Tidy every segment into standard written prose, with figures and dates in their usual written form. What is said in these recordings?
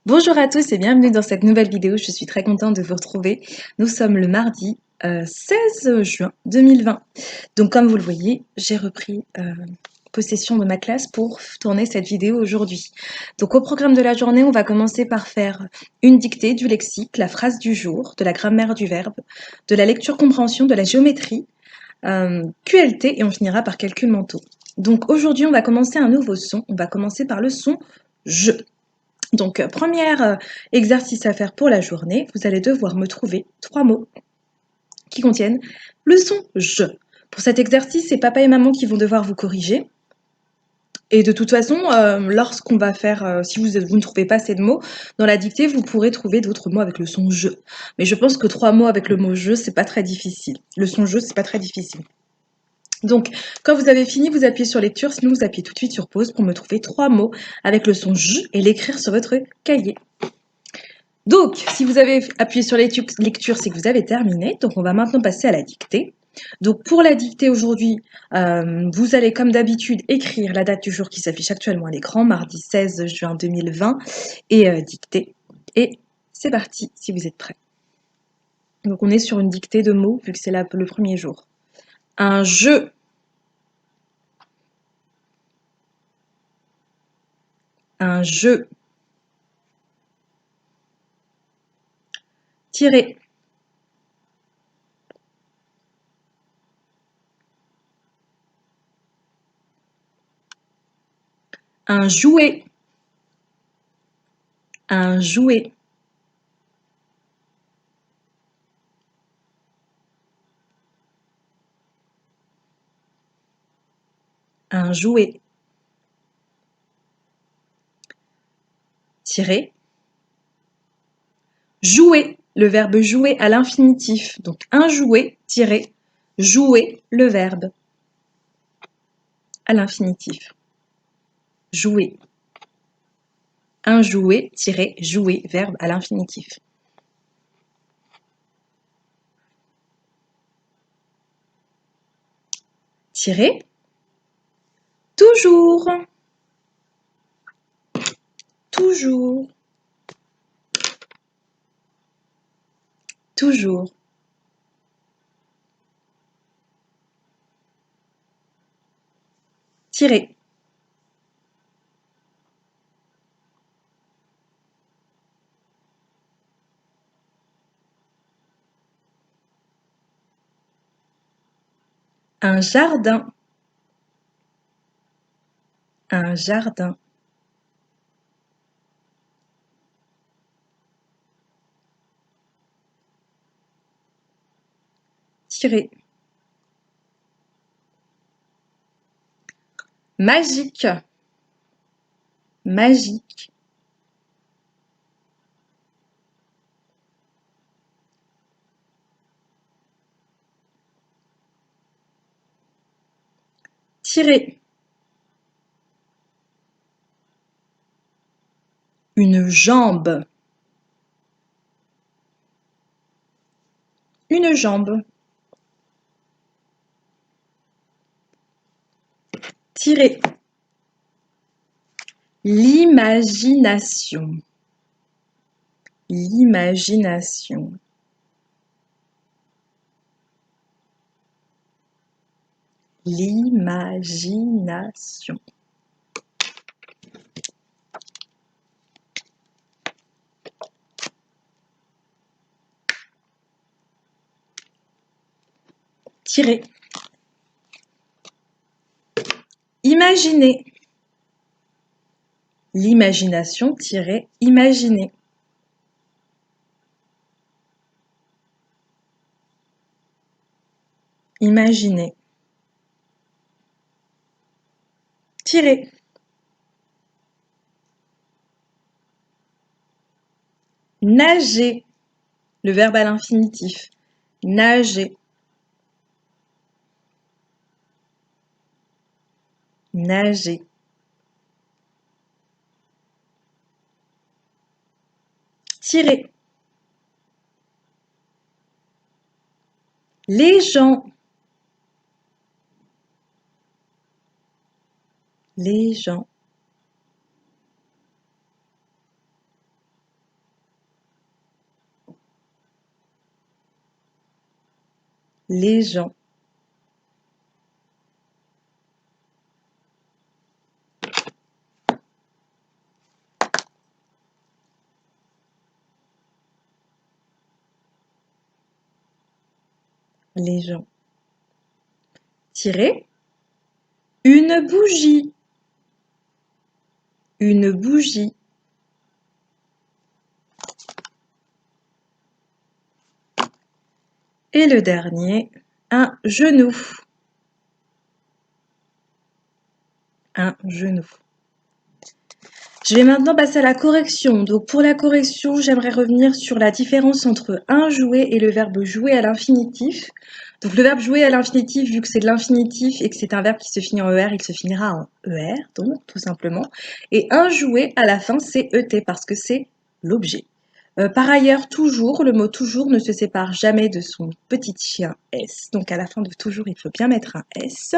Bonjour à tous et bienvenue dans cette nouvelle vidéo. Je suis très contente de vous retrouver. Nous sommes le mardi 16 juin 2020. Donc comme vous le voyez, j'ai repris possession de ma classe pour tourner cette vidéo aujourd'hui. Donc au programme de la journée, on va commencer par faire une dictée du lexique, la phrase du jour, de la grammaire du verbe, de la lecture-compréhension, de la géométrie, QLT et on finira par calcul mentaux. Donc aujourd'hui, on va commencer un nouveau son. On va commencer par le son je. Donc, premier exercice à faire pour la journée, vous allez devoir me trouver 3 mots qui contiennent le son je. Pour cet exercice, c'est papa et maman qui vont devoir vous corriger. Et de toute façon, lorsqu'on va faire, si vous ne trouvez pas assez de mots, dans la dictée, vous pourrez trouver d'autres mots avec le son je. Mais je pense que 3 mots avec le mot je, c'est pas très difficile. Le son je, c'est pas très difficile. Donc, quand vous avez fini, vous appuyez sur lecture, sinon vous appuyez tout de suite sur pause pour me trouver 3 mots avec le son j et l'écrire sur votre cahier. Donc, si vous avez appuyé sur lecture, c'est que vous avez terminé. Donc, on va maintenant passer à la dictée. Donc, pour la dictée aujourd'hui, vous allez comme d'habitude écrire la date du jour qui s'affiche actuellement à l'écran, mardi 16 juin 2020, et dicter. Et c'est parti, si vous êtes prêts. Donc, on est sur une dictée de mots, vu que c'est le premier jour. Un jeu. Un jeu. Tirer. Un jouet. Un jouet. Un jouet. Tirer. Jouer, le verbe jouer à l'infinitif. Donc un jouet, tirer, jouer, le verbe à l'infinitif. Jouer. Un jouet, tirer, jouer, verbe à l'infinitif. Tirer. Toujours. Toujours. Toujours. Tirer. Un jardin. Un jardin. Tirer. Magique. Magique. Tirer. Une jambe. Une jambe. Tirer. L'imagination. L'imagination. L'imagination. Tirer. Imaginer. L'imagination, imaginer. Imaginer. Tirer. Nager. Le verbe à l'infinitif. Nager. Nager. Tirer. Les gens. Les gens. les gens. Les gens. Tirer une bougie. Une bougie. Et le dernier, un genou. Un genou. Je vais maintenant passer à la correction. Donc pour la correction, j'aimerais revenir sur la différence entre un jouet et le verbe jouer à l'infinitif. Donc le verbe jouer à l'infinitif, vu que c'est de l'infinitif et que c'est un verbe qui se finit en ER, il se finira en ER, donc tout simplement. Et un jouet à la fin, c'est ET parce que c'est l'objet. Par ailleurs, toujours, le mot toujours ne se sépare jamais de son petit chien S. Donc à la fin de toujours, il faut bien mettre un S.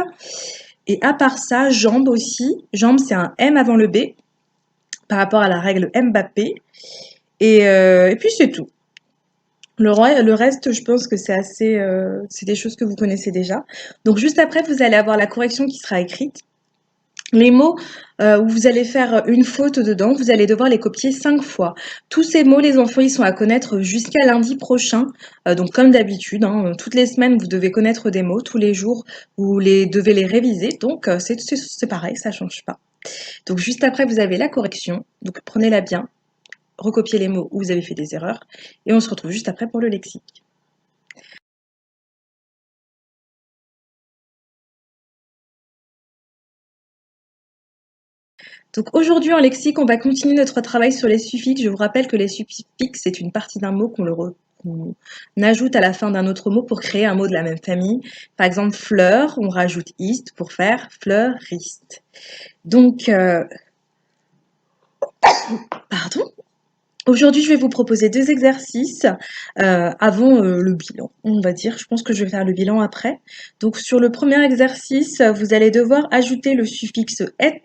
Et à part ça, jambe aussi. Jambe, c'est un M avant le B par rapport à la règle Mbappé. Et puis c'est tout. Le reste, je pense que c'est assez, c'est des choses que vous connaissez déjà. Donc juste après, vous allez avoir la correction qui sera écrite. Les mots où vous allez faire une faute dedans, vous allez devoir les copier 5 fois. Tous ces mots, les enfants, ils sont à connaître jusqu'à lundi prochain. Donc comme d'habitude, hein, toutes les semaines, vous devez connaître des mots. Tous les jours, vous devez les réviser. Donc c'est pareil, ça change pas. Donc juste après, vous avez la correction. Donc prenez-la bien, recopiez les mots où vous avez fait des erreurs. Et on se retrouve juste après pour le lexique. Donc aujourd'hui en lexique, on va continuer notre travail sur les suffixes. Je vous rappelle que les suffixes, c'est une partie d'un mot qu'on ajoute à la fin d'un autre mot pour créer un mot de la même famille. Par exemple, fleur, on rajoute iste pour faire fleuriste. Donc, pardon. Aujourd'hui, je vais vous proposer 2 exercices avant le bilan, on va dire. Je pense que je vais faire le bilan après. Donc, sur le premier exercice, vous allez devoir ajouter le suffixe "et"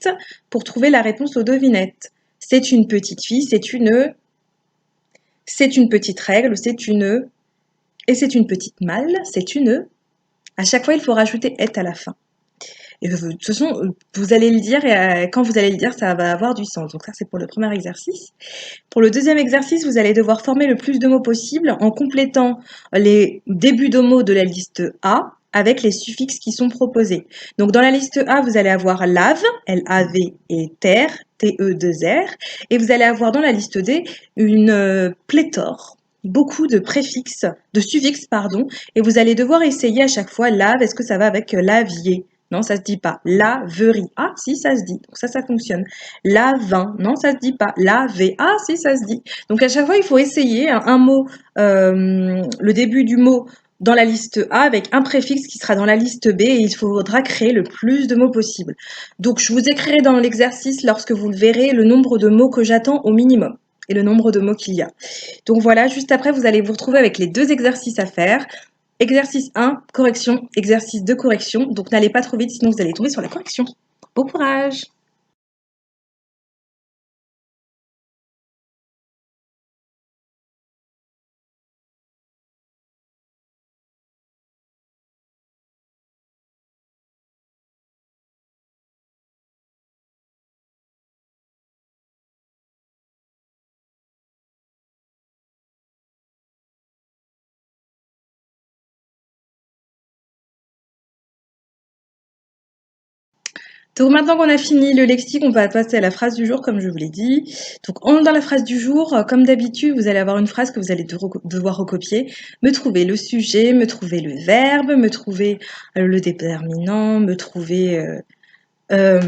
pour trouver la réponse aux devinettes. C'est une petite fille, c'est une petite règle, et c'est une petite malle, c'est une. À chaque fois, il faut rajouter "et" à la fin. Et de toute façon, vous allez le dire et quand vous allez le dire, ça va avoir du sens. Donc ça, c'est pour le premier exercice. Pour le deuxième exercice, vous allez devoir former le plus de mots possible en complétant les débuts de mots de la liste A avec les suffixes qui sont proposés. Donc dans la liste A, vous allez avoir lave, L-A-V, et terre, T-E-2-R, et vous allez avoir dans la liste D une pléthore, beaucoup de préfixes, de suffixes, pardon, et vous allez devoir essayer à chaque fois lave, est-ce que ça va avec lavier? Non, ça se dit pas. Laverie. Ah, si, ça se dit. Donc ça fonctionne. Lavin. Non, ça se dit pas. Laver. Ah, si, ça se dit. Donc à chaque fois, il faut essayer un mot, le début du mot dans la liste A avec un préfixe qui sera dans la liste B et il faudra créer le plus de mots possible. Donc je vous écrirai dans l'exercice, lorsque vous le verrez, le nombre de mots que j'attends au minimum et le nombre de mots qu'il y a. Donc voilà, juste après, vous allez vous retrouver avec les 2 exercices à faire. Exercice 1, correction. Exercice 2, correction. Donc n'allez pas trop vite, sinon vous allez tomber sur la correction. Bon courage! Donc maintenant qu'on a fini le lexique, on va passer à la phrase du jour, comme je vous l'ai dit. Donc dans la phrase du jour, comme d'habitude, vous allez avoir une phrase que vous allez devoir recopier. Me trouver le sujet, me trouver le verbe, me trouver le déterminant, me trouver euh,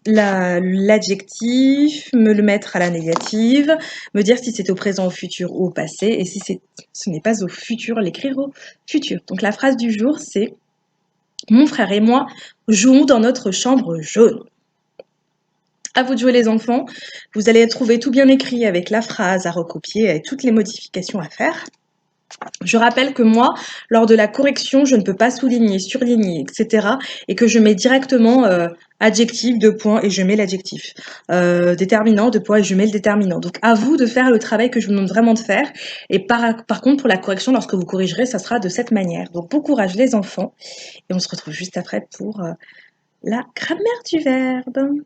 l'adjectif, me le mettre à la négative, me dire si c'est au présent, au futur ou au passé, et si ce n'est pas au futur, l'écrire au futur. Donc la phrase du jour, c'est: mon frère et moi jouons dans notre chambre jaune. À vous de jouer les enfants. Vous allez trouver tout bien écrit avec la phrase à recopier et toutes les modifications à faire. Je rappelle que moi, lors de la correction, je ne peux pas souligner, surligner, etc. et que je mets directement adjectif, deux points, et je mets l'adjectif. Déterminant, deux points, et je mets le déterminant. Donc à vous de faire le travail que je vous demande vraiment de faire. Et par contre, pour la correction, lorsque vous corrigerez, ça sera de cette manière. Donc bon courage les enfants. Et on se retrouve juste après pour la grammaire du verbe.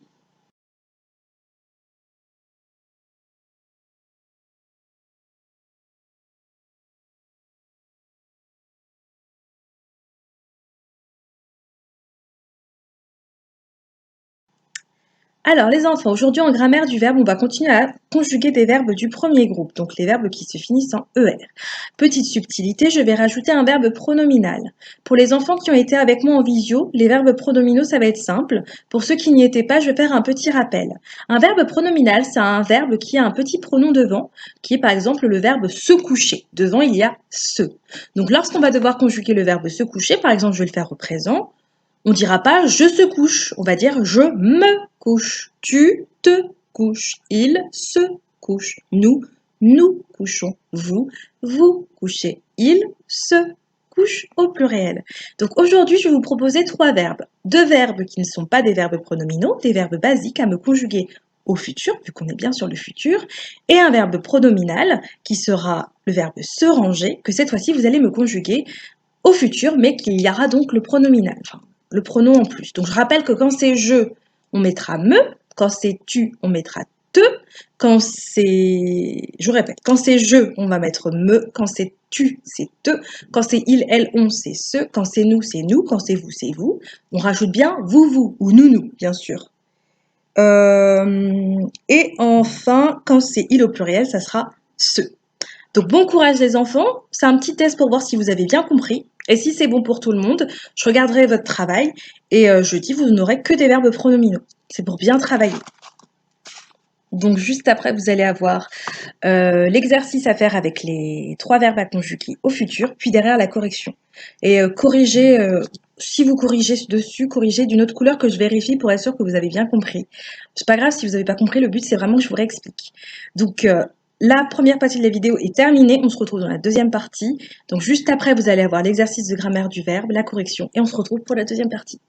Alors les enfants, aujourd'hui en grammaire du verbe, on va continuer à conjuguer des verbes du premier groupe, donc les verbes qui se finissent en ER. Petite subtilité, je vais rajouter un verbe pronominal. Pour les enfants qui ont été avec moi en visio, les verbes pronominaux, ça va être simple. Pour ceux qui n'y étaient pas, je vais faire un petit rappel. Un verbe pronominal, c'est un verbe qui a un petit pronom devant, qui est par exemple le verbe se coucher. Devant, il y a se. Donc lorsqu'on va devoir conjuguer le verbe se coucher, par exemple, je vais le faire au présent, on dira pas je se couche, on va dire je me couche, tu te couches, il se couche, nous nous couchons, vous vous couchez, il se couche au pluriel. Donc aujourd'hui, je vais vous proposer trois verbes. Deux verbes qui ne sont pas des verbes pronominaux, des verbes basiques à me conjuguer au futur, vu qu'on est bien sur le futur, et un verbe pronominal qui sera le verbe se ranger, que cette fois-ci vous allez me conjuguer au futur, mais qu'il y aura donc le pronominal, enfin, le pronom en plus. Donc je rappelle que quand c'est je, on mettra me, quand c'est tu, on mettra te, quand c'est, je répète, quand c'est je, on va mettre me, quand c'est tu, c'est te, quand c'est il, elle, on, c'est ce, quand c'est nous, c'est nous, quand c'est vous, c'est vous. On rajoute bien vous, vous, ou nous, nous, bien sûr. Et enfin, quand c'est il au pluriel, ça sera ce. Donc bon courage les enfants, c'est un petit test pour voir si vous avez bien compris. Et si c'est bon pour tout le monde, je regarderai votre travail et jeudi, vous n'aurez que des verbes pronominaux. C'est pour bien travailler. Donc juste après, vous allez avoir l'exercice à faire avec les trois verbes à conjuguer au futur, puis derrière la correction. Et corrigez, si vous corrigez dessus, corrigez d'une autre couleur que je vérifie pour être sûr que vous avez bien compris. C'est pas grave si vous n'avez pas compris, le but c'est vraiment que je vous réexplique. Donc la première partie de la vidéo est terminée, on se retrouve dans la deuxième partie. Donc juste après, vous allez avoir l'exercice de grammaire du verbe, la correction, et on se retrouve pour la deuxième partie.